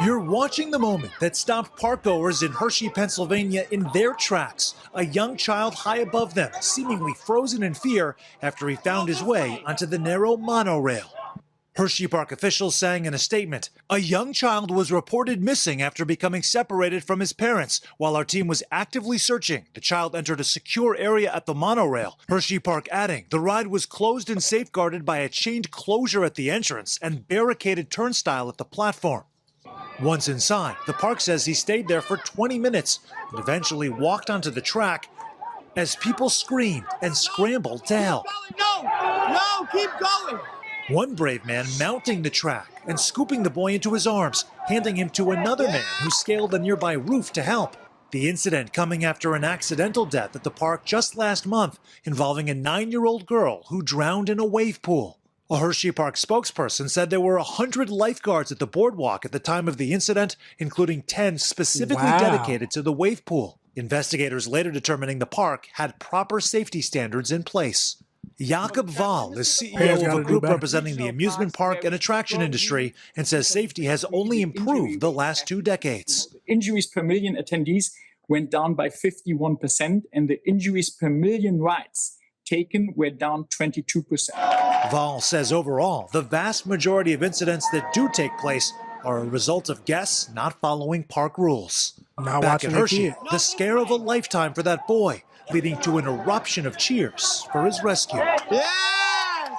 You're watching the moment that stopped parkgoers in Hershey, Pennsylvania in their tracks. A young child high above them, seemingly frozen in fear after he found his way onto the narrow monorail. Hershey Park officials saying in a statement, a young child was reported missing after becoming separated from his parents. While our team was actively searching, the child entered a secure area at the monorail. Hershey Park adding, the ride was closed and safeguarded by a chained closure at the entrance and barricaded turnstile at the platform. Once inside, the park says he stayed there for 20 minutes and eventually walked onto the track as people screamed and scrambled to help. No, keep going. One brave man mounting the track and scooping the boy into his arms, handing him to another man who scaled a nearby roof to help. The incident coming after an accidental death at the park just last month involving a 9-year-old girl who drowned in a wave pool. A Hershey Park spokesperson said there were 100 lifeguards at the boardwalk at the time of the incident, including 10 specifically dedicated to the wave pool. Investigators later determining the park had proper safety standards in place. Jakob Wahl is CEO of a group representing the amusement park and attraction industry and says safety has only improved the last 2 decades. Injuries per million attendees went down by 51%, and the injuries per million rides taken were down 22%. Wahl says overall, the vast majority of incidents that do take place are a result of guests not following park rules. Back at Hershey, the scare of a lifetime for that boy, leading to an eruption of cheers for his rescue. Yes!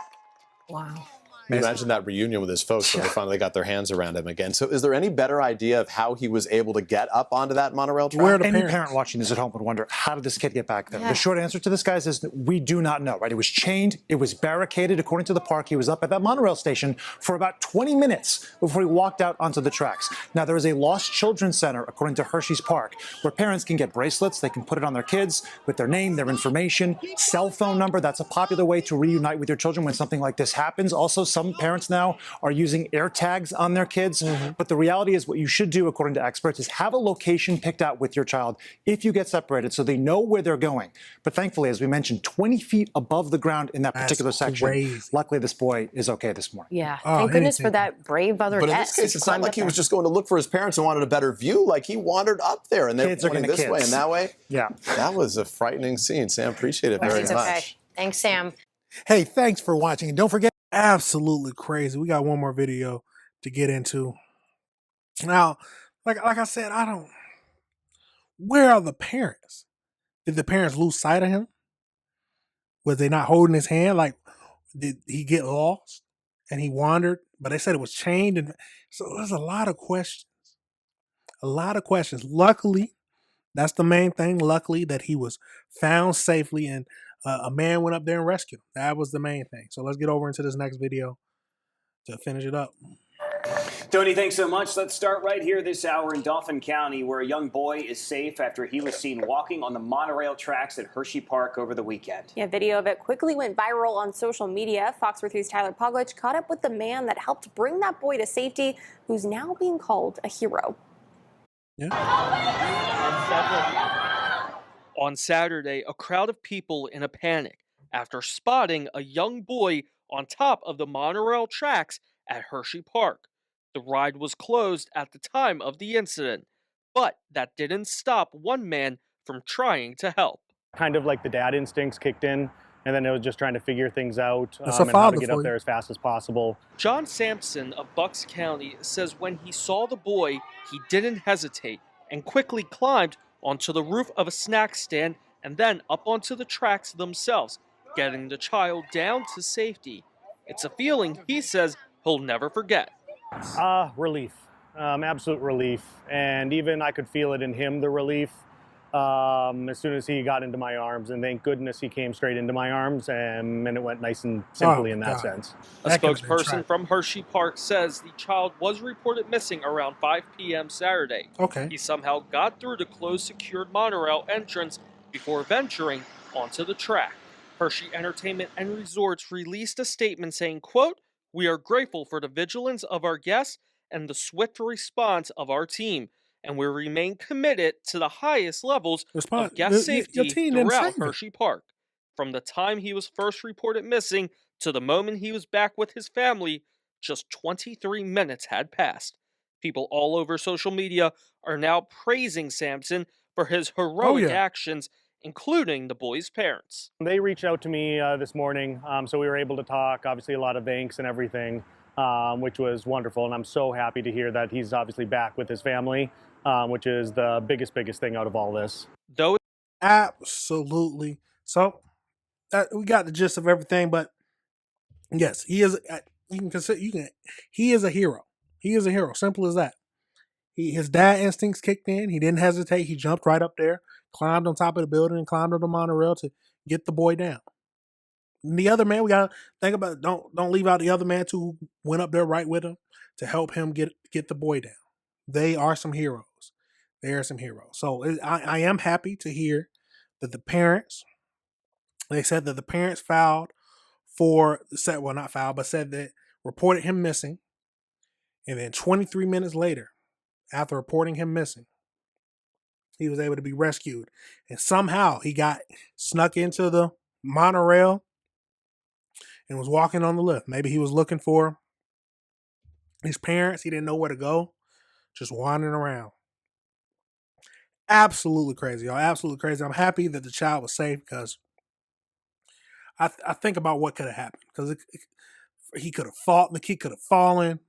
Wow. Imagine that reunion with his folks when they finally got their hands around him again. So is there any better idea of how he was able to get up onto that monorail track? Any parent watching this at home would wonder, how did this kid get back there? Yeah. The short answer to this, guys, is that we do not know, right? It was chained, it was barricaded. According to the park, he was up at that monorail station for about 20 minutes before he walked out onto the tracks. Now, there is a lost children's center, according to Hershey's Park, where parents can get bracelets. They can put it on their kids with their name, their information, cell phone number. That's a popular way to reunite with your children when something like this happens. Also, some parents now are using air tags on their kids. But the reality is what you should do, according to experts, is have a location picked out with your child if you get separated so they know where they're going. But thankfully, as we mentioned, 20 feet above the ground in that particular section. Luckily, this boy is okay this morning. Yeah, thank goodness for that brave other guest. But in this case, it's not like he was just going to look for his parents and wanted a better view. Like, he wandered up there, and they were pointing this way and that way. Yeah. That was a frightening scene. Sam, appreciate it very much. Okay. Thanks, Sam. Hey, thanks for watching. And don't forget, absolutely crazy. We got one more video to get into. Now, like I said, where are the parents? Did the parents lose sight of him? Was they not holding his hand? Like, did he get lost and he wandered? But they said it was chained. And so there's a lot of questions. A lot of questions. Luckily, that's the main thing. Luckily that he was found safely and a man went up there and rescued him. That was the main thing. So let's get over into this next video to finish it up. Tony, thanks so much. Let's start right here this hour in Dauphin County, where a young boy is safe after he was seen walking on the monorail tracks at Hershey Park over the weekend. Yeah, video of it quickly went viral on social media. Fox 3's Tyler Poglich caught up with the man that helped bring that boy to safety, who's now being called a hero. Yeah. On Saturday, a crowd of people in a panic after spotting a young boy on top of the monorail tracks at Hershey Park. The ride was closed at the time of the incident, but that didn't stop one man from trying to help. Kind of like the dad instincts kicked in, and then it was just trying to figure things out and how to get up there as fast as possible. John Sampson of Bucks County says when he saw the boy, he didn't hesitate and quickly climbed onto the roof of a snack stand and then up onto the tracks themselves, getting the child down to safety. It's a feeling he says he'll never forget. Relief, absolute relief. And even I could feel it in him, the relief, as soon as he got into my arms. And thank goodness he came straight into my arms, and it went nice and simply in that sense. A spokesperson from Hershey Park says the child was reported missing around 5 p.m. Saturday. Okay. He somehow got through the closed secured monorail entrance before venturing onto the track. Hershey Entertainment and Resorts released a statement saying, quote, "We are grateful for the vigilance of our guests and the swift response of our team, and we remain committed to the highest levels of guest safety throughout Hershey Park. From the time he was first reported missing to the moment he was back with his family, just 23 minutes had passed. People all over social media are now praising Samson for his heroic yeah. actions, including the boy's parents. They reached out to me this morning, so we were able to talk. Obviously, a lot of thanks and everything, which was wonderful. And I'm so happy to hear that he's obviously back with his family, which is the biggest thing out of all this. Though Absolutely. So we got the gist of everything, but yes, he is. You can consider he is a hero. He is a hero. Simple as that. His dad instincts kicked in. He didn't hesitate. He jumped right up there, climbed on top of the building, and climbed on the monorail to get the boy down. And the other man, we gotta think about. Don't leave out the other man too, who went up there right with him to help him get the boy down. They are some heroes. They are some heroes. So I am happy to hear that the parents. They said that the parents filed for not filed, but said that reported him missing. And then 23 minutes later, after reporting him missing, he was able to be rescued. And somehow he got snuck into the monorail and was walking on the lift. Maybe he was looking for his parents. He didn't know where to go, just wandering around. Absolutely crazy, y'all. Absolutely crazy. I'm happy that the child was safe because I think about what could have happened. Because he could have fought. The kid could have fallen.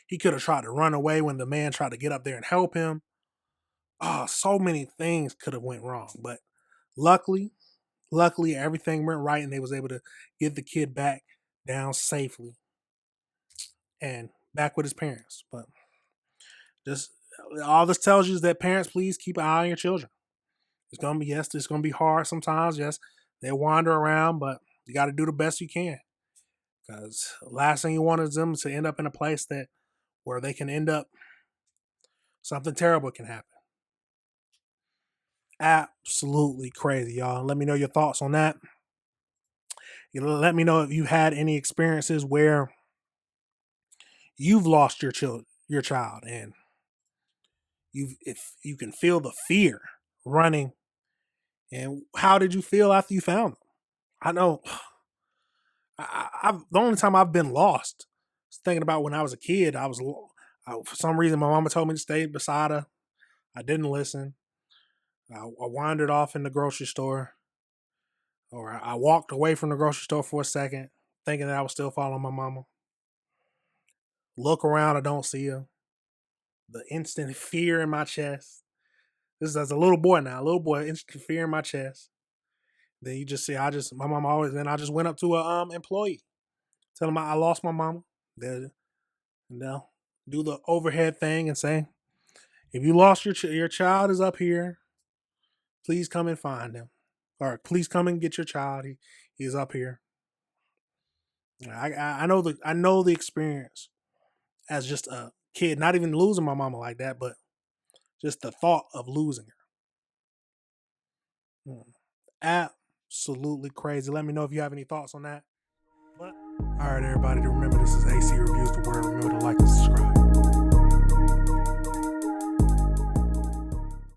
He could have tried to run away when the man tried to get up there and help him. Oh, so many things could have went wrong. But luckily, everything went right and they was able to get the kid back down safely and back with his parents. But just all this tells you is that parents, please keep an eye on your children. It's gonna be hard sometimes. Yes, they wander around, but you got to do the best you can. Because the last thing you want is them to end up in a place where they can end up something terrible can happen. Absolutely crazy, y'all. Let me know your thoughts on that. Let me know if you had any experiences where you've lost your child and if you can feel the fear running. And how did you feel after you found them? I know the only time I've been lost is thinking about when I was a kid. For some reason my mama told me to stay beside her. I didn't listen. I wandered off in the grocery store, or I walked away from the grocery store for a second, thinking that I was still following my mama. Look around, I don't see her. The instant fear in my chest. This is as a little boy now, instant fear in my chest. Then you just see, my mom always, then I just went up to a employee, tell him I lost my mama. Then they'll do the overhead thing and say, if you lost your child is up here, please come and find him. Or please come and get your child. He's up here. I know the experience as just a kid, not even losing my mama like that, but just the thought of losing her. Absolutely crazy. Let me know if you have any thoughts on that. All right, everybody, remember this is AC Reviews the Word. Remember to like and subscribe.